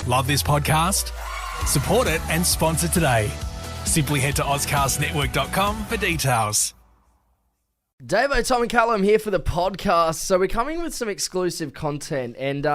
Love this podcast? Support it and sponsor today. Simply head to ozcastnetwork.com for details. Davo, Tom and Callum here for the podcast. So we're coming with some exclusive content and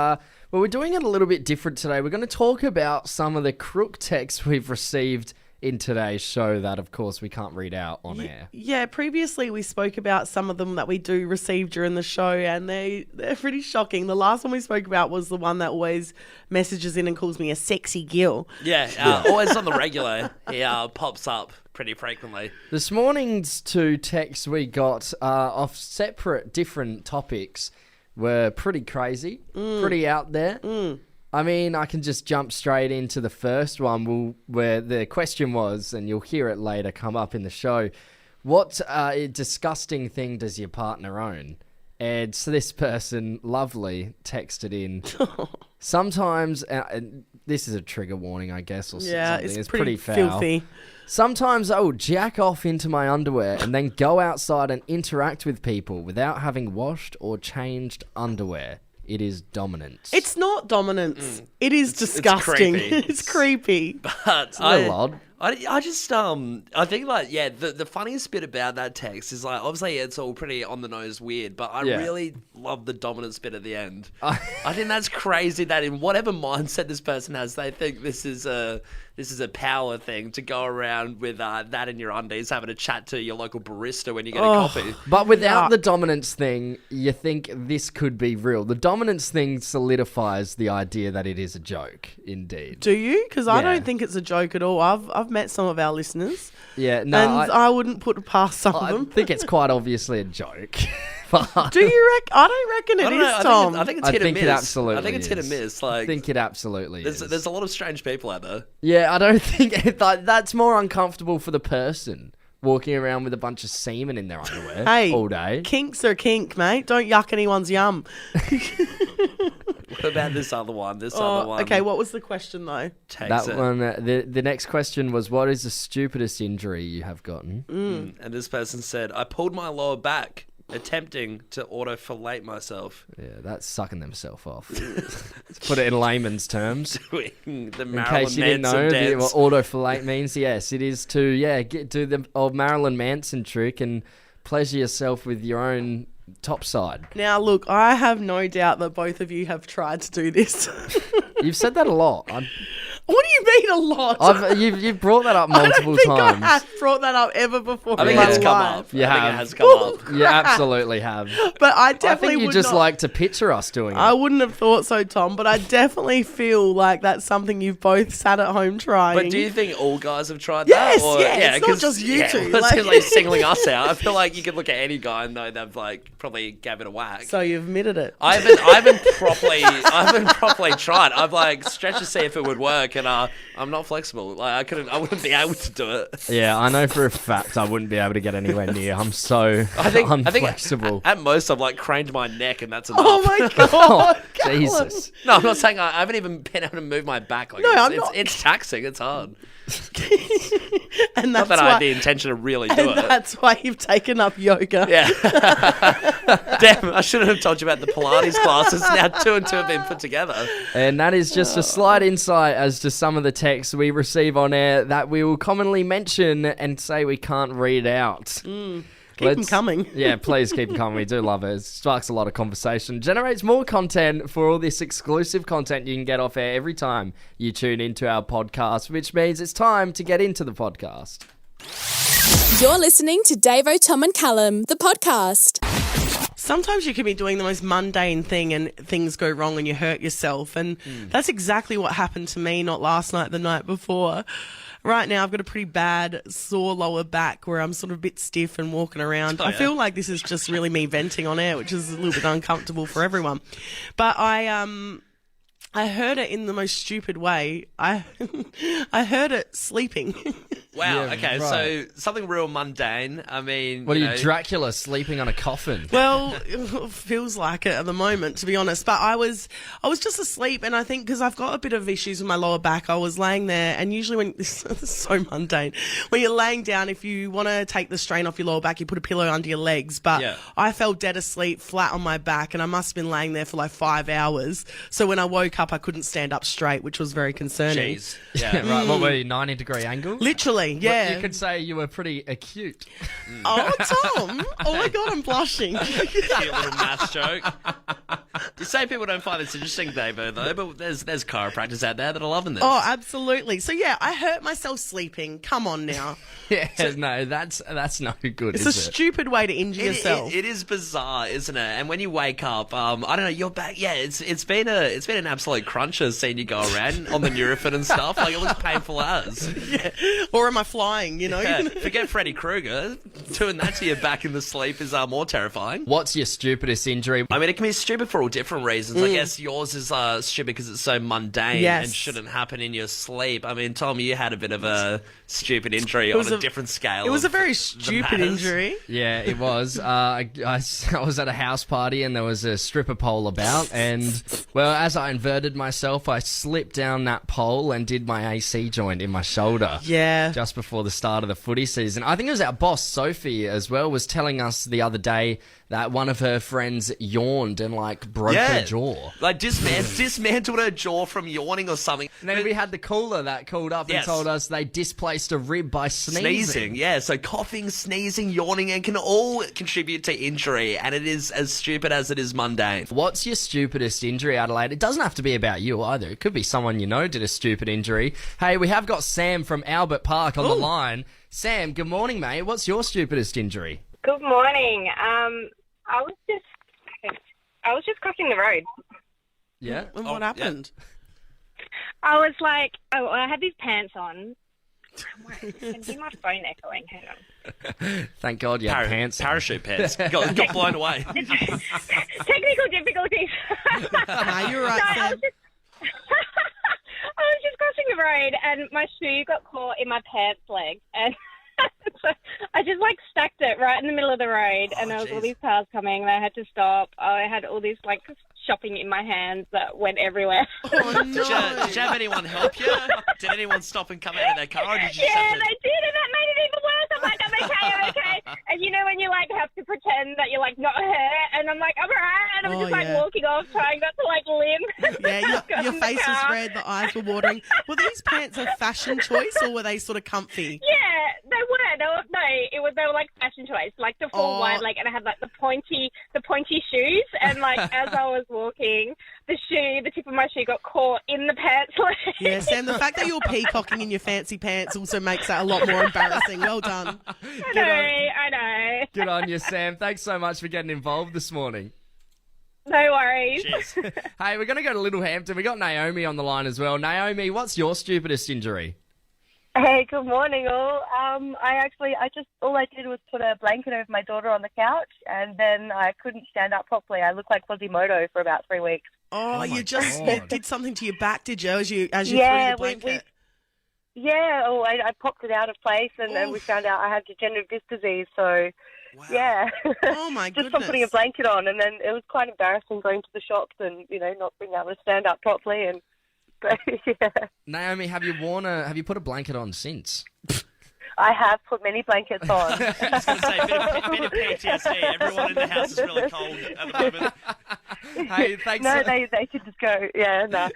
we're doing it a little bit different today. We're going to talk about some of the crook texts we've received in today's show that, of course, we can't read out on air. Yeah, previously we spoke about some of them that we do receive during the show, and they're pretty shocking. The last one we spoke about was the one that always messages in and calls me a sexy gill. Yeah, always on the regular. He pops up pretty frequently. This morning's two texts we got off separate, different topics were pretty crazy, pretty out there. I mean, I can just jump straight into the first one where the question was, and you'll hear it later come up in the show, what disgusting thing does your partner own? And so this person, lovely, texted in, sometimes, this is a trigger warning, I guess, or something. It's pretty foul. Filthy. Sometimes I will jack off into my underwear and then go outside and interact with people without having washed or changed underwear. It is dominance. It's not dominance. It is disgusting. It's creepy. But It's a little odd. I just I think the funniest bit about that text is obviously it's all pretty on the nose weird, but I really love the dominance bit at the end. I think that's crazy that in whatever mindset this person has, they think this is a power thing to go around with that in your undies, having a chat to your local barista when you get a coffee. But without the dominance thing, you think this could be real. The dominance thing solidifies the idea that it is a joke, indeed. Do you? Because I don't think it's a joke at all. I've met some of our listeners. Yeah, no, and I wouldn't put it past some of I them. think it's quite obviously a joke. Do you reckon? I don't reckon it is, Tom. I think it's hit and miss. It absolutely I think it's hit and miss. I think it absolutely is. There's a lot of strange people out there. Yeah, I don't think that's more uncomfortable for the person walking around with a bunch of semen in their underwear all day. Kinks are kink, mate. Don't yuck anyone's yum. What about this other one? Okay, what was the question though? The next question was, what is the stupidest injury you have gotten? And this person said, I pulled my lower back attempting to auto-fellate myself. Yeah, that's sucking themselves off. Let's put it in layman's terms. The In Marilyn case you didn't Manson know dance. what auto-fellate means, yes, it is to do the old Marilyn Manson trick and pleasure yourself with your own top side. Now, look, I have no doubt that both of you have tried to do this. You've said that a lot. What do you mean a lot? You've brought that up multiple I don't think times. I have brought that up ever before. I think in my it's come life. up. You I think have. it has come up. You absolutely have. But I I definitely think you would just not, like to picture us doing it. I wouldn't have thought so, Tom, but I definitely feel like that's something you've both sat at home trying. But do you think all guys have tried Yes, that? Or, yeah, it's not just you two. It seems like singling us out. I feel like you could look at any guy and know they've probably gave it a whack. So you've admitted it. I haven't properly tried. I've stretched to see if it would work, and I'm not flexible. I wouldn't be able to do it. Yeah, I know for a fact I wouldn't be able to get anywhere near. I'm so unflexible. At most I've craned my neck, and that's enough. Oh my God, Callum. Jesus. No, I'm not saying I haven't even been able to move my back. It's taxing. It's hard. And Not that's that I why, had the intention to really do and it. that's why you've taken up yoga. Yeah. Damn, I shouldn't have told you about the Pilates classes. Now 2 and 2 have been put together. And that is just a slight insight as to some of the texts we receive on air that we will commonly mention and say we can't read out. Keep them coming. Yeah, please keep them coming. We do love it. It sparks a lot of conversation. Generates more content for all this exclusive content you can get off air every time you tune into our podcast, which means it's time to get into the podcast. You're listening to Davo, Tom and Callum, the podcast. Sometimes you can be doing the most mundane thing and things go wrong and you hurt yourself. And that's exactly what happened to me, not last night, the night before. Right now, I've got a pretty bad sore lower back where I'm sort of a bit stiff and walking around. I feel like this is just really me venting on air, which is a little bit uncomfortable for everyone. But I heard it in the most stupid way. I heard it sleeping. Wow. Yeah, okay. right. So something real mundane. I mean, What are know, you, Dracula sleeping on a coffin? Well, it feels like it at the moment, to be honest. But I was just asleep, and I think because I've got a bit of issues with my lower back, I was laying there, and usually when this is so mundane, when you're laying down, if you want to take the strain off your lower back, you put a pillow under your legs. But I fell dead asleep, flat on my back, and I must have been laying there for like 5 hours. So when I woke up, I couldn't stand up straight, which was very concerning. Jeez. Yeah. Right, what were you, 90-degree angle? Literally, yeah. You could say you were pretty acute. Oh, Tom! Oh my God, I'm blushing. Cute little maths joke. You say people don't find this interesting, Davo, though, but there's chiropractors out there that are loving this. Oh, absolutely. So yeah, I hurt myself sleeping. Come on now. Yeah, no, that's no good, It's a is it? stupid way to injure yourself. It is bizarre, isn't it? And when you wake up, I don't know, your back. Yeah, it's been an absolute cruncher seeing you go around on the Nurofen and stuff. Like it looks painful as. Yeah. Or am I flying? You know. Yeah, forget Freddy Krueger. Doing that to your back in the sleep is more terrifying. What's your stupidest injury? I mean, it can be stupid for all different reasons. I guess yours is stupid because it's so mundane and shouldn't happen in your sleep. I mean, Tom, you had a bit of a stupid injury on a different scale. It was a very stupid injury. Yeah, it was. I was at a house party and there was a stripper pole about, and well, as I inverted myself, I slipped down that pole and did my AC joint in my shoulder. Yeah. Just before the start of the footy season. I think it was our boss, Sophie, as well, was telling us the other day that one of her friends yawned and, like, broke her jaw. Like, dismantled her jaw from yawning or something. And then we had the cooler that called up and told us they displaced a rib by sneezing. Yeah. So coughing, sneezing, yawning, and can all contribute to injury, and it is as stupid as it is mundane. What's your stupidest injury, Adelaide? It doesn't have to be about you either. It could be someone you know did a stupid injury. Hey, we have got Sam from Albert Park on the line. Sam, good morning, mate. What's your stupidest injury? Good morning. I was just crossing the road. Yeah? And what happened? I was like, I had these pants on. Wait, I can hear my phone echoing. Hang on. Thank God you had pants on. Parachute pants. Got blown away. Technical difficulties. Nah, you're right, No, Sam. I was just crossing the road and my shoe got caught in my pants leg, and so I just like stacked it right in the middle of the road, and there was all these cars coming and I had to stop. I had all this like shopping in my hands that went everywhere. Oh, no. Did you have anyone help you? Did anyone stop and come out of their car? Or did you Yeah, they did, and that made it even worse. I'm like, I'm okay. And you know when you like have to pretend that you're like not hurt, and I'm like, I'm alright, and I'm just like walking off, trying not to like limp. Yeah, your face was red, the eyes were watering. Were these pants a fashion choice, or were they sort of comfy? Yeah, they were. They were like fashion choice, like the full wide, like, and I had like the pointy shoes, and like as I was walking, the tip of my shoe got caught in the pants leg. Yeah, Sam, the fact that you're peacocking in your fancy pants also makes that a lot more embarrassing. Well done. I know. Good on you, Sam. Thanks so much for getting involved this morning. No worries. Hey, we're going to go to Littlehampton. We got Naomi on the line as well. Naomi, what's your stupidest injury? Hey, good morning, all. All I did was put a blanket over my daughter on the couch, and then I couldn't stand up properly. I looked like Quasimodo for about 3 weeks. Oh, you did something to your back, did you, as you threw the blanket? I popped it out of place, and then we found out I had degenerative disc disease, so... Wow. Yeah. Oh, my goodness. Just from putting a blanket on, and then it was quite embarrassing going to the shops and, not being able to stand up properly. And yeah. Naomi, have you put a blanket on since? I have put many blankets on. I was going to say, bit of PTSD. Everyone in the house is really cold at the moment. Hey, thanks. No, they should just go. Yeah, no.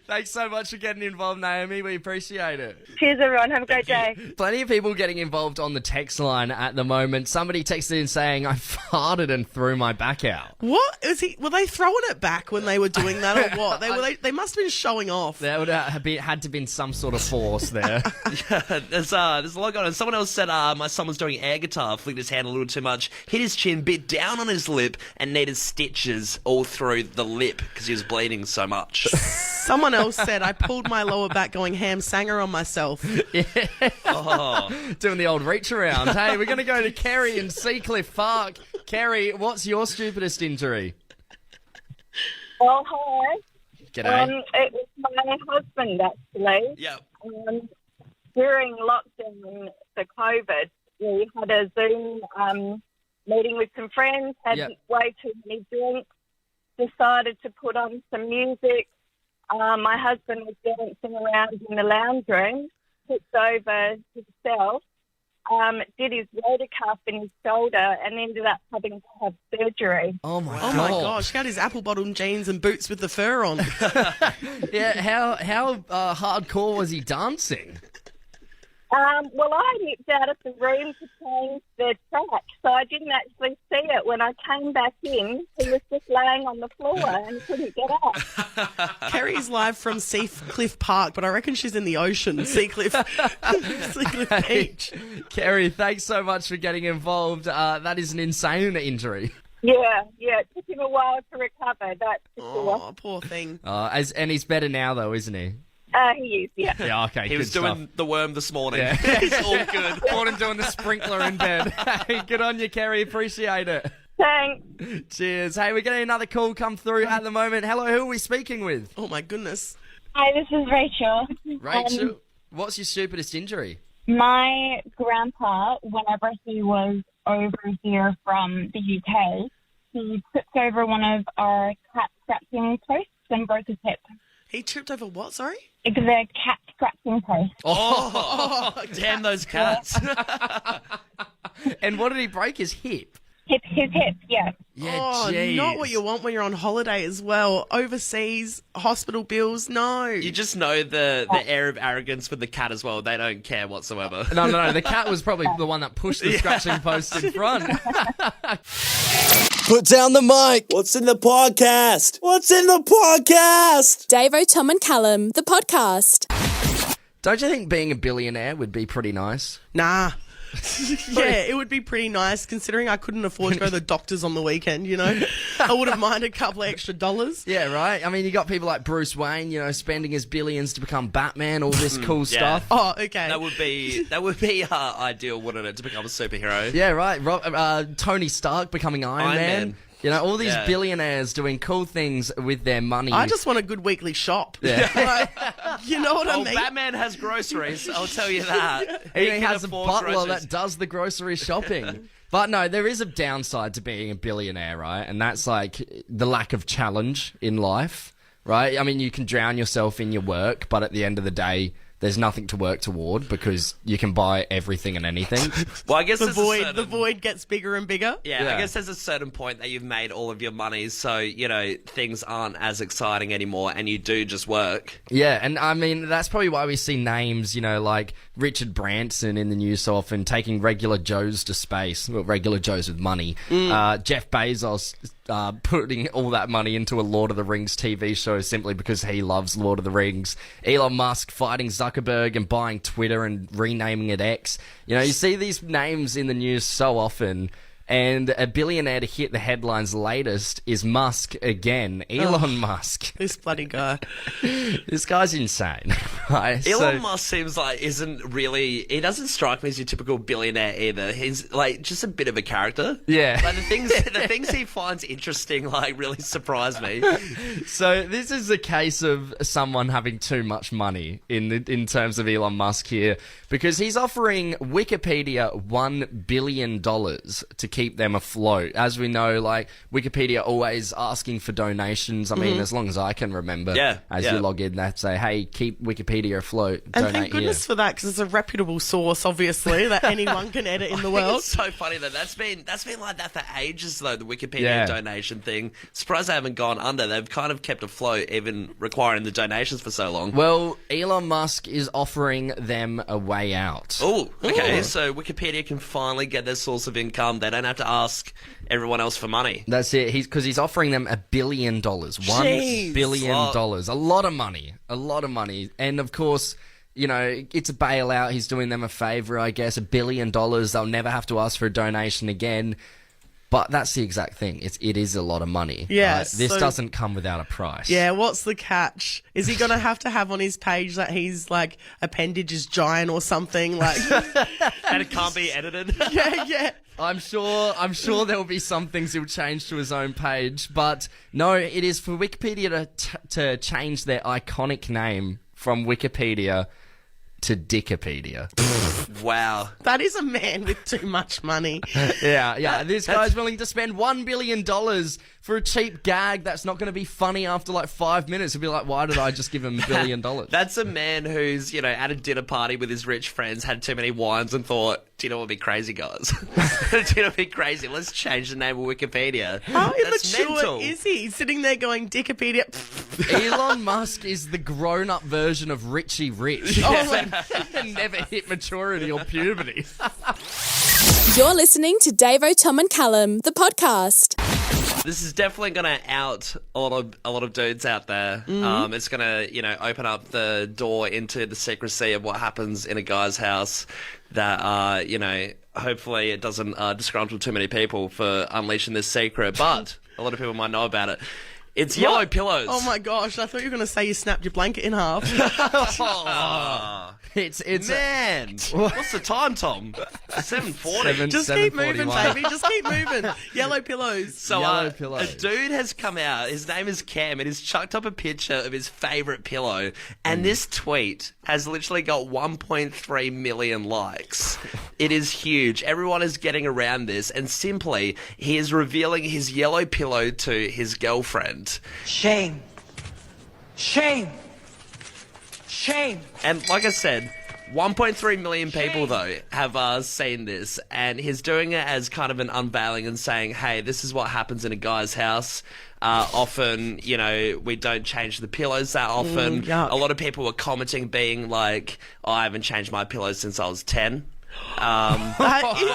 Thanks so much for getting involved, Naomi. We appreciate it. Cheers, everyone. Have a great day. Plenty of people getting involved on the text line at the moment. Somebody texted in saying, I farted and threw my back out. What? Were they throwing it back when they were doing that, or what? They must have been showing off. There would have had to been some sort of force there. There's a lot going on. Someone else said my son was doing air guitar, flicked his hand a little too much, hit his chin, bit down on his lip, and needed stitches all through the lip because he was bleeding so much. Someone else said I pulled my lower back going ham sanger on myself. Doing the old reach around. Hey, we're going to go to Kerry in Seacliff Park. Kerry, what's your stupidest injury? Well, hi. G'day. It was my husband, actually. Yep. during lockdown for COVID, we had a Zoom meeting with some friends, had way too many drinks, decided to put on some music. My husband was dancing around in the lounge room, tipped over himself, did his rotor cuff in his shoulder and ended up having to have surgery. Oh my gosh, he had his apple bottom jeans and boots with the fur on. Yeah, how hardcore was he dancing? Well, I nipped out of the room to change the track, so I didn't actually see it. When I came back in, he was just laying on the floor and couldn't get up. Kerry's live from Seacliff Park, but I reckon she's in the ocean, Seacliff Beach. Kerry, thanks so much for getting involved. That is an insane injury. Yeah, it took him a while to recover, that's for sure. Oh, poor thing. And he's better now, though, isn't he? He is, yeah. Yeah, okay, He was doing the worm this morning. Yeah. He's all good. Morning doing the sprinkler in bed. Hey, good on you, Kerry. Appreciate it. Thanks. Cheers. Hey, we're getting another call come through at the moment. Hello, who are we speaking with? Oh, my goodness. Hi, this is Rachel. Rachel, what's your stupidest injury? My grandpa, whenever he was over here from the UK, he tripped over one of our cat scratching posts and broke his hip. He tripped over what, sorry? The cat scratching post. Oh, damn those cats. And what did he break? His hip? His hip, yeah. Yeah, geez. Not what you want when you're on holiday as well. Overseas, hospital bills, no. You just know the air of arrogance with the cat as well. They don't care whatsoever. No. The cat was probably the one that pushed the scratching post in front. Put down the mic. What's in the podcast? What's in the podcast? Davo, Tom and Callum, the podcast. Don't you think being a billionaire would be pretty nice? Nah. Yeah, it would be pretty nice considering I couldn't afford to go to the doctors on the weekend, you know. I wouldn't mind a couple of extra dollars. Yeah, right. I mean, you got people like Bruce Wayne, you know, spending his billions to become Batman, all this cool stuff. Oh, okay. That would be ideal, wouldn't it, to become a superhero? Yeah, right. Tony Stark becoming Iron Man. You know, all these billionaires doing cool things with their money. I just want a good weekly shop. Yeah. Like, you know what I mean? Batman has groceries, I'll tell you that. He has a butler that does the grocery shopping. But no, there is a downside to being a billionaire, right? And that's like the lack of challenge in life, right? I mean, you can drown yourself in your work, but at the end of the day, there's nothing to work toward because you can buy everything and anything. Well, I guess the void gets bigger and bigger. Yeah, I guess there's a certain point that you've made all of your money, so, you know, things aren't as exciting anymore and you do just work. Yeah, and I mean, that's probably why we see names, you know, like Richard Branson in the news so often taking regular Joes to space, well, regular Joes with money. Jeff Bezos putting all that money into a Lord of the Rings TV show simply because he loves Lord of the Rings. Elon Musk fighting Zuckerberg and buying Twitter and renaming it X. You know, you see these names in the news so often. And a billionaire to hit the headlines latest is Musk again. Elon Musk. This bloody guy. This guy's insane. Right? Elon Musk seems like he doesn't strike me as your typical billionaire either. He's like just a bit of a character. Yeah. Like the things he finds interesting like really surprise me. So this is a case of someone having too much money in terms of Elon Musk here, because he's offering Wikipedia $1 billion to keep them afloat. As we know, like, Wikipedia always asking for donations. I mean, as long as I can remember, you log in, they say, hey, keep Wikipedia afloat, and donate thank goodness for that, because it's a reputable source, obviously, that anyone can edit in the world. It's so funny that that's been like that for ages, though, the Wikipedia donation thing. Surprised they haven't gone under. They've kind of kept afloat, even requiring the donations for so long. Well, Elon Musk is offering them a way out. Oh, okay. So Wikipedia can finally get their source of income. They don't have to ask everyone else for money. That's it. He's offering them $1 billion. $1 billion. A lot of money. A lot of money. And of course, you know, it's a bailout. He's doing them a favor, I guess. $1 billion. They'll never have to ask for a donation again. But that's the exact thing. It is a lot of money. Yeah. Right? This doesn't come without a price. Yeah, what's the catch? Is he going to have on his page that he's, like, appendage is giant or something? Like, and it can't be edited? Yeah. I'm sure there will be some things he'll change to his own page. But no, it is for Wikipedia to change their iconic name from Wikipedia to Dickopedia. Wow. That is a man with too much money. Yeah. This guy's willing to spend $1 billion for a cheap gag that's not going to be funny after like 5 minutes. He'll be like, why did I just give him $1 billion? That's a man who's, at a dinner party with his rich friends, had too many wines and thought, do you know what would be crazy, guys? Do you know what would be crazy? Let's change the name of Wikipedia. How That's immature mental. is he? Sitting there going, Dickopedia. Elon Musk is the grown-up version of Richie Rich. Oh, like, never hit maturity or puberty. You're listening to Davo, Tom and Callum, the podcast. This is definitely going to out a lot of dudes out there. It's going to, open up the door into the secrecy of what happens in a guy's house that, hopefully it doesn't disgruntle too many people for unleashing this secret, but a lot of people might know about it. It's yellow pillows. Oh my gosh, I thought you were going to say you snapped your blanket in half. It's Man, what's the time, Tom? 7:40. Just keep moving, baby. Just keep moving. Yellow pillows. So Yellow pillows. a dude has come out, his name is Cam, and he's chucked up a picture of his favourite pillow, and this tweet has literally got 1.3 million likes. It is huge. Everyone is getting around this, and simply, he is revealing his yellow pillow to his girlfriend. Shame. Shame. Shame. And like I said, 1.3 million people, though, have seen this, and he's doing it as kind of an unveiling and saying, hey, this is what happens in a guy's house. Often, we don't change the pillows that often. Yuck. A lot of people were commenting being like, I haven't changed my pillows since I was 10. That is...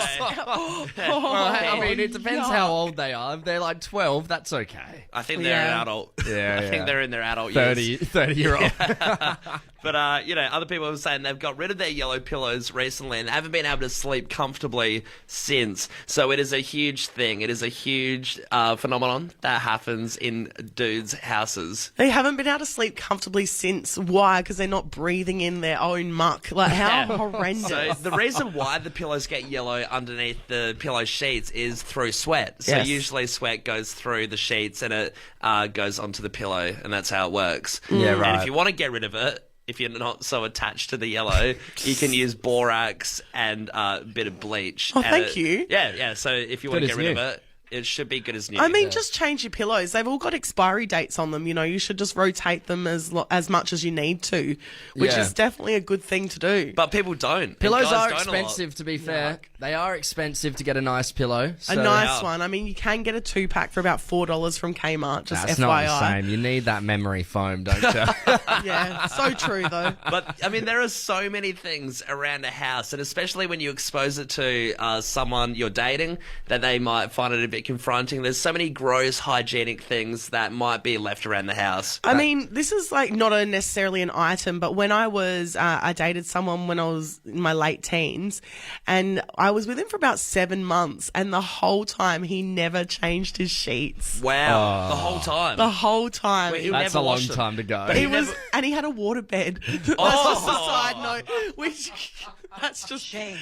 I mean, it depends how old they are. If they're like 12, that's okay. I think they're an adult. I think they're in their adult years. 30-year-old. But, other people are saying they've got rid of their yellow pillows recently and they haven't been able to sleep comfortably since. So it is a huge thing. It is a huge phenomenon that happens in dudes' houses. They haven't been able to sleep comfortably since. Why? Because they're not breathing in their own muck. Like, how horrendous. So the reason why the pillows get yellow underneath the pillow sheets is through sweat. So usually sweat goes through the sheets and it goes onto the pillow, and that's how it works. Yeah, right. And if you want to get rid of it, if you're not so attached to the yellow, you can use borax and a bit of bleach. Oh, thank you. Yeah. So if you want to get rid of it, it should be good as new. I mean, just change your pillows. They've all got expiry dates on them. You should just rotate them as much as you need to, which is definitely a good thing to do. But people don't. Pillows And guys are don't a lot. expensive, to be fair. They are expensive to get a nice pillow. A nice one. I mean, you can get a 2-pack for about $4 from Kmart. Just That's FYI. not the same. You need that memory foam, don't you? Yeah, so true though. But, I mean, there are so many things around a house, and especially when you expose it to someone you're dating, that they might find it a bit confronting. There's so many gross hygienic things that might be left around the house. I mean, this is like not necessarily an item, but when I dated someone when I was in my late teens, and I was with him for about 7 months, and the whole time he never changed his sheets. Wow. The whole time. The whole time. Wait, That's a long time to go. But and he had a water bed. That's just a side note. That's just Shame.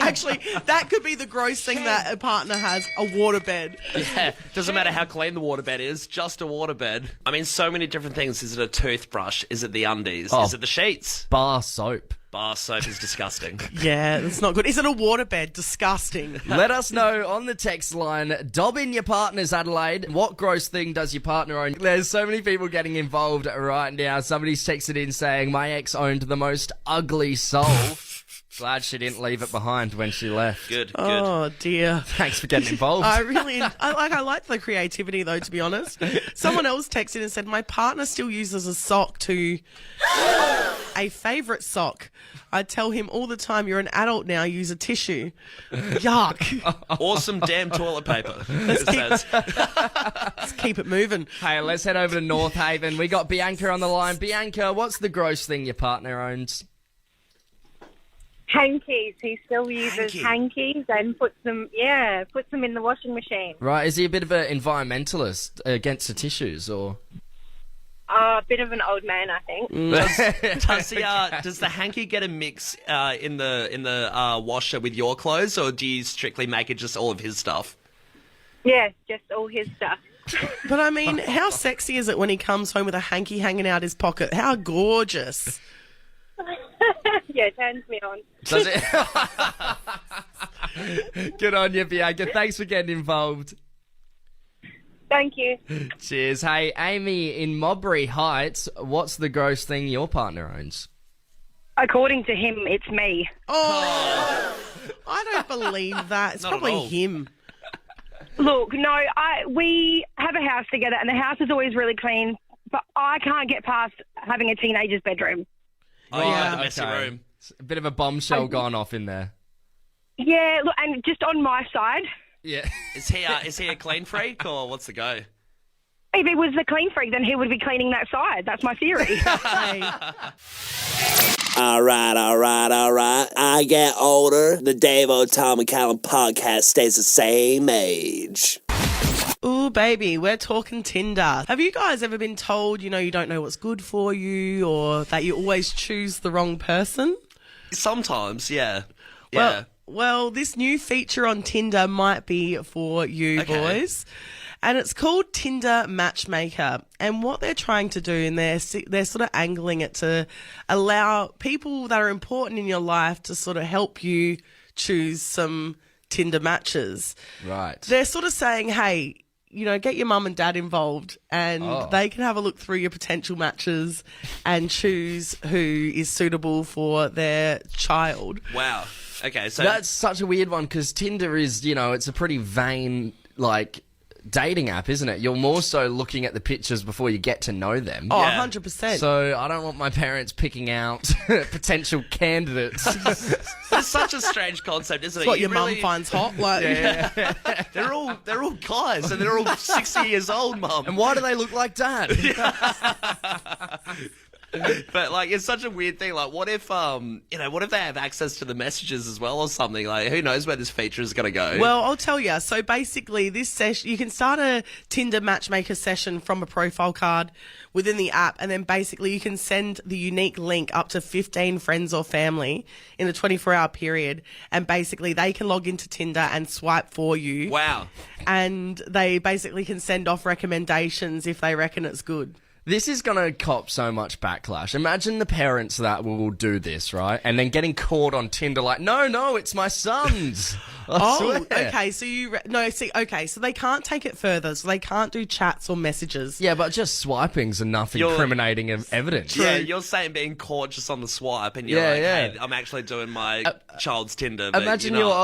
Actually, that could be the gross thing that a partner has, a water bed. Yeah, doesn't matter how clean the waterbed is, just a waterbed. I mean, so many different things. Is it a toothbrush? Is it the undies? Is it the sheets? Bar soap. Bar soap is disgusting. Yeah, that's not good. Is it a waterbed? Disgusting. Let us know on the text line. Dob in your partners, Adelaide. What gross thing does your partner own? There's so many people getting involved right now. Somebody's texted in saying, my ex owned the most ugly soul. Glad she didn't leave it behind when she left. Good. Oh dear. Thanks for getting involved. I like the creativity though, to be honest. Someone else texted and said, my partner still uses a sock to a favourite sock. I tell him all the time, you're an adult now, use a tissue. Yuck. Awesome damn toilet paper. Let's keep it moving. Hey, let's head over to North Haven. We got Bianca on the line. Bianca, what's the gross thing your partner owns? Hankies. He still uses hankies and puts them in the washing machine. Right, is he a bit of an environmentalist against the tissues, or? A bit of an old man, I think. Does the hanky get a mix in the washer with your clothes, or do you strictly make it just all of his stuff? Yeah, just all his stuff. But I mean, how sexy is it when he comes home with a hanky hanging out his pocket? How gorgeous. Yeah, turns me on. Does it? Good on you, Bianca. Thanks for getting involved. Thank you. Cheers. Hey, Amy in Mowbray Heights, what's the gross thing your partner owns? According to him, it's me. Oh, I don't believe that. It's Not at probably all. him. Look, no, we have a house together, and the house is always really clean, but I can't get past having a teenager's bedroom. Oh, yeah, the messy room. It's a bit of a bombshell gone off in there. Yeah, look, and just on my side, Yeah. Is he a clean freak or what's the go? if he was the clean freak, then he would be cleaning that side. That's my theory. Hey. All right. I get older. The Davo, Tom, and Callum podcast stays the same age. Ooh, baby, we're talking Tinder. Have you guys ever been told, you don't know what's good for you or that you always choose the wrong person? Sometimes, yeah. Well, this new feature on Tinder might be for you boys. And it's called Tinder Matchmaker. And what they're trying to do, and they're sort of angling it to allow people that are important in your life to sort of help you choose some Tinder matches. Right. They're sort of saying, hey, get your mum and dad involved and they can have a look through your potential matches and choose who is suitable for their child. Wow. Okay, so That's such a weird one because Tinder is, it's a pretty vain, dating app, isn't it? You're more so looking at the pictures before you get to know them. Oh, Yeah. 100%. So I don't want my parents picking out potential candidates. it's such a strange concept, isn't it? What You your mum really- finds hot. They're all guys and they're all 60 years old, mum. And why do they look like dad? But it's such a weird thing. What if what if they have access to the messages as well or something? Who knows where this feature is going to go? Well, I'll tell you. So basically, this session, you can start a Tinder matchmaker session from a profile card within the app, and then basically you can send the unique link up to 15 friends or family in a 24-hour period, and basically they can log into Tinder and swipe for you. Wow. And they basically can send off recommendations if they reckon it's good. This is going to cop so much backlash. Imagine the parents that will do this, right? And then getting caught on Tinder no, it's my son's. I swear. Okay. So so they can't take it further. So they can't do chats or messages. Yeah, but just swiping's enough incriminating evidence. Yeah, you're saying being caught just on the swipe and you're hey, I'm actually doing my child's Tinder. But Imagine your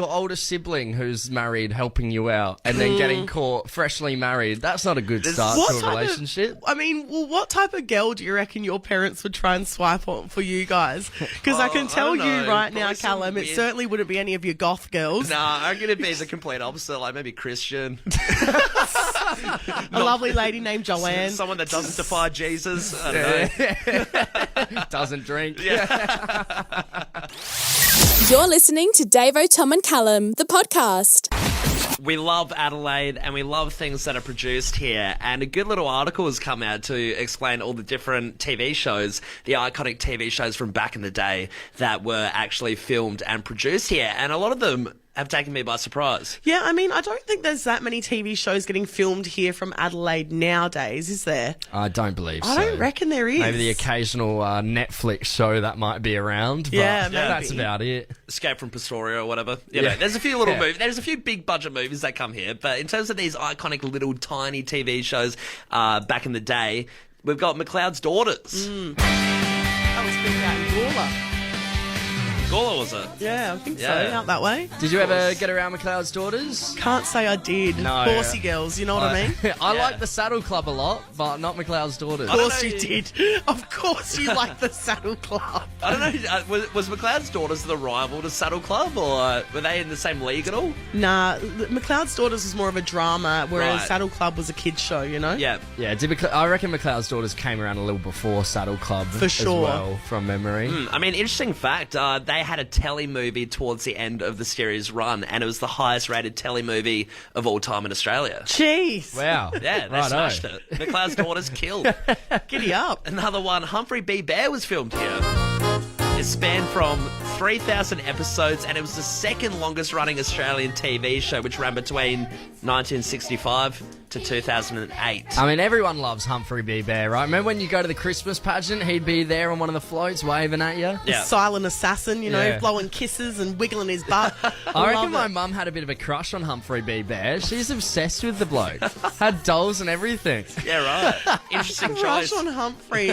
older sibling who's married helping you out and then getting caught freshly married. That's not a good start to a relationship. What type of girl do you reckon your parents would try and swipe on for you guys? Because I can tell you right now, Callum, it certainly wouldn't be any of your goth girls. Nah, I'm going to be the complete opposite, maybe Christian. A lovely lady named Joanne. Someone that doesn't defy Jesus. I don't know. Doesn't drink. You're listening to Davo, Tom and Callum, the podcast. We love Adelaide and we love things that are produced here. And a good little article has come out to explain all the different TV shows, the iconic TV shows from back in the day that were actually filmed and produced here. And a lot of them have taken me by surprise. Yeah, I don't think there's that many TV shows getting filmed here from Adelaide nowadays, is there? I don't believe so. I don't reckon there is. Maybe the occasional Netflix show that might be around. But Yeah, maybe. that's about it. Escape from Pastoria or whatever. You know, there's a few little movies. There's a few big budget movies that come here. But in terms of these iconic little tiny TV shows back in the day, we've got McLeod's Daughters. That was filmed out in Gawler. Gawler, was it? Yeah, I think so. Yeah. Out that way. Did you ever get around McLeod's Daughters? Can't say I did. No. Horsey girls, you know what I mean? I like the Saddle Club a lot, but not McLeod's Daughters. Of course you did. Of course you like the Saddle Club. I don't know. Was McLeod's Daughters the rival to Saddle Club, or were they in the same league at all? Nah, McLeod's Daughters was more of a drama, whereas Right. Saddle Club was a kids show, you know? Yeah. Yeah, I reckon McLeod's Daughters came around a little before Saddle Club For as sure. well, from memory. I mean, interesting fact, they had a telly movie towards the end of the series run, and it was the highest rated telly movie of all time in Australia. Jeez. Wow. Yeah, they Righto. smashed it. McLeod's Daughters killed. Giddy up. Another one, Humphrey B. Bear was filmed here. It spanned from 3,000 episodes, and it was the second longest running Australian TV show, which ran between 1965 to 2008. I mean, everyone loves Humphrey B. Bear, right? Remember when you go to the Christmas pageant, he'd be there on one of the floats waving at you? Yeah. Silent assassin, blowing kisses and wiggling his butt. I reckon my mum had a bit of a crush on Humphrey B. Bear. She's obsessed with the bloke. Had dolls and everything. Yeah, right. Interesting Crush choice. on Humphrey.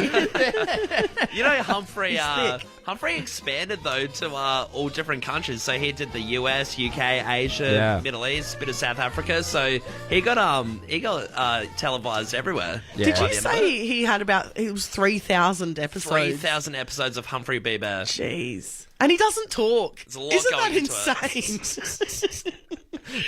You know, Humphrey expanded, though, to all different countries. So he did the US, UK, Asia, Middle East, bit of South Africa. So he got televised everywhere. Yeah. Did you say he had it was 3,000 episodes? 3,000 episodes of Humphrey B. Bear. Jeez. And he doesn't talk. There's a lot Isn't going that into insane?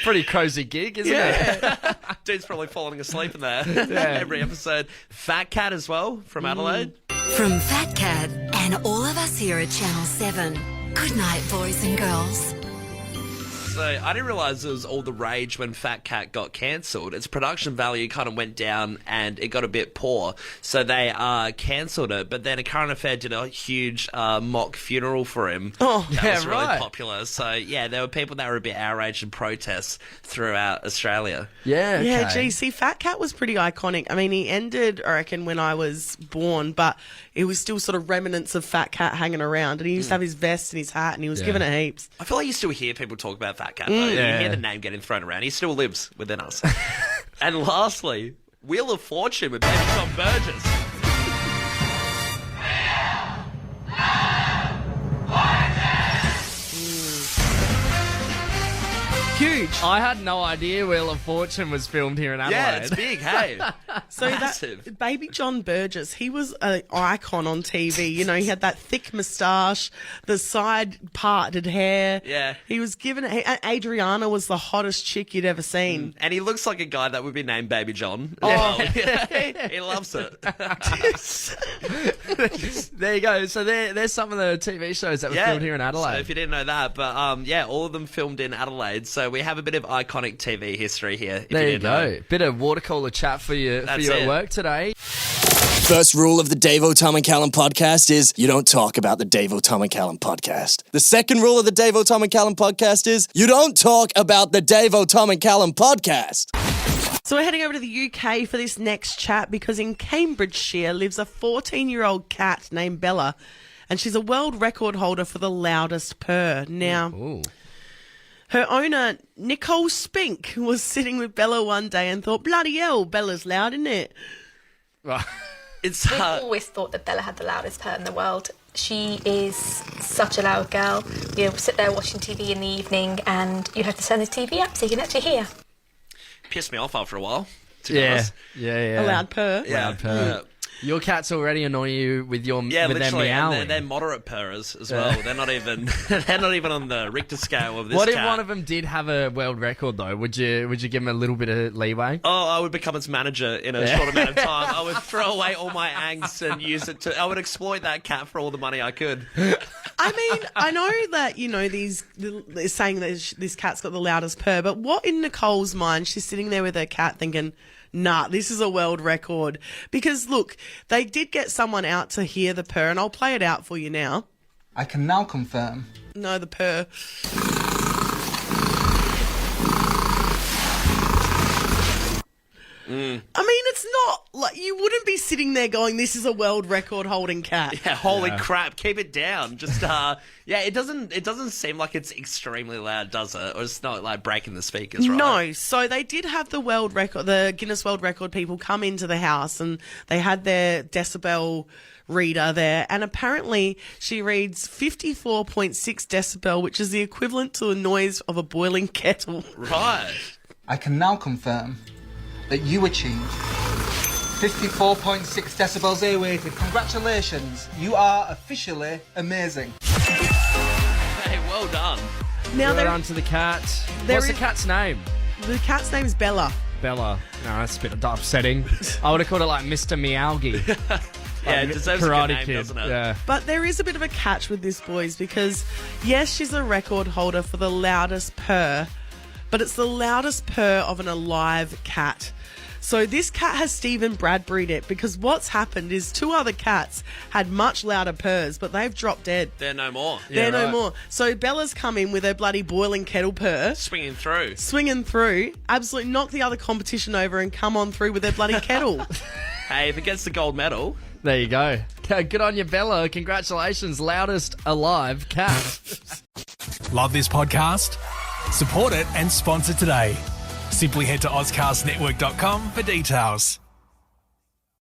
Pretty cozy gig, isn't it? Dude's probably falling asleep in there every episode. Fat Cat as well, from Adelaide. From Fat Cat and all of us here at Channel 7. Good night, boys and girls. So I didn't realise it was all the rage when Fat Cat got cancelled. Its production value kind of went down and it got a bit poor. So they cancelled it. But then A Current Affair did a huge mock funeral for him. Oh, that was really popular. So yeah, there were people that were a bit outraged and protests throughout Australia. Yeah, Yeah, gee, see, Fat Cat was pretty iconic. I mean, he ended, I reckon, when I was born, but it was still sort of remnants of Fat Cat hanging around. And he used to have his vest and his hat and he was giving it heaps. I feel like you still hear people talk about Fat Cat, though. You hear the name getting thrown around. He still lives within us. And lastly, Wheel of Fortune with Baby John Burgess. Huge. I had no idea Wheel of Fortune was filmed here in Adelaide. Yeah, it's big, hey. So Massive. that Baby John Burgess, he was an icon on TV. You know, he had that thick moustache, the side parted hair. Yeah. He was given Adriana was the hottest chick you'd ever seen. And he looks like a guy that would be named Baby John. Oh. He loves it. There you go. So there's some of the TV shows that were filmed here in Adelaide. So if you didn't know that, but all of them filmed in Adelaide. So we have a bit of iconic TV history here. If there you you didn't go. know. Bit of water cooler chat for you That's at it. work today. First rule of the Davo, Tom and Callum podcast is you don't talk about the Davo, Tom and Callum podcast. The second rule of the Davo, Tom and Callum podcast is you don't talk about the Davo, Tom and Callum podcast. So we're heading over to the UK for this next chat because in Cambridgeshire lives a 14-year-old cat named Bella, and she's a world record holder for the loudest purr. Now, her owner, Nicole Spink, was sitting with Bella one day and thought, bloody hell, Bella's loud, isn't it? It's We've always thought that Bella had the loudest purr in the world. She is such a loud girl. You sit there watching TV in the evening and you have to turn the TV up so you can actually hear. pissed me off after a while, to be honest. Yeah. A loud purr. Yeah. Loud purr. Your cats already annoy you with your with their literally, meowing. and they're moderate purrers as well. They're not even on the Richter scale of this. What if cat. one of them did have a world record though? Would you give him a little bit of leeway? Oh, I would become its manager in a short amount of time. I would throw away all my angst and use it to. I would exploit that cat for all the money I could. I mean, I know that, they're saying that this cat's got the loudest purr, but what in Nicole's mind, she's sitting there with her cat thinking, nah, this is a world record. Because, look, they did get someone out to hear the purr, and I'll play it out for you now. I can now confirm. No, the purr. I mean, it's not like you wouldn't be sitting there going, "This is a world record holding cat." Yeah, holy crap! Keep it down. Just it doesn't seem like it's extremely loud, does it? Or it's not like breaking the speakers, right? No. So they did have the Guinness World Record people come into the house, and they had their decibel reader there, and apparently she reads 54.6 decibel, which is the equivalent to the noise of a boiling kettle. Right. I can now confirm that you achieved 54.6 decibels airweighted. Congratulations. You are officially amazing. Hey, well done. Now well done to the cat. What's the cat's name? The cat's name is Bella. Bella. No, that's a bit upsetting. I would have called it like Mr. Meowgie. Yeah, it deserves Karate a good name, Kid. doesn't it? Yeah. But there is a bit of a catch with this, boys, because yes, she's a record holder for the loudest purr, but it's the loudest purr of an alive cat. So this cat has Stephen Bradbury'd it because what's happened is 2 other cats had much louder purrs, but they've dropped dead. They're no more. They're no more. So Bella's come in with her bloody boiling kettle purr. Swinging through. Absolutely knock the other competition over and come on through with her bloody kettle. Hey, if it gets the gold medal. There you go. Good on you, Bella. Congratulations. Loudest alive cat. Love this podcast? Support it and sponsor today. Simply head to AuscastNetwork.com for details.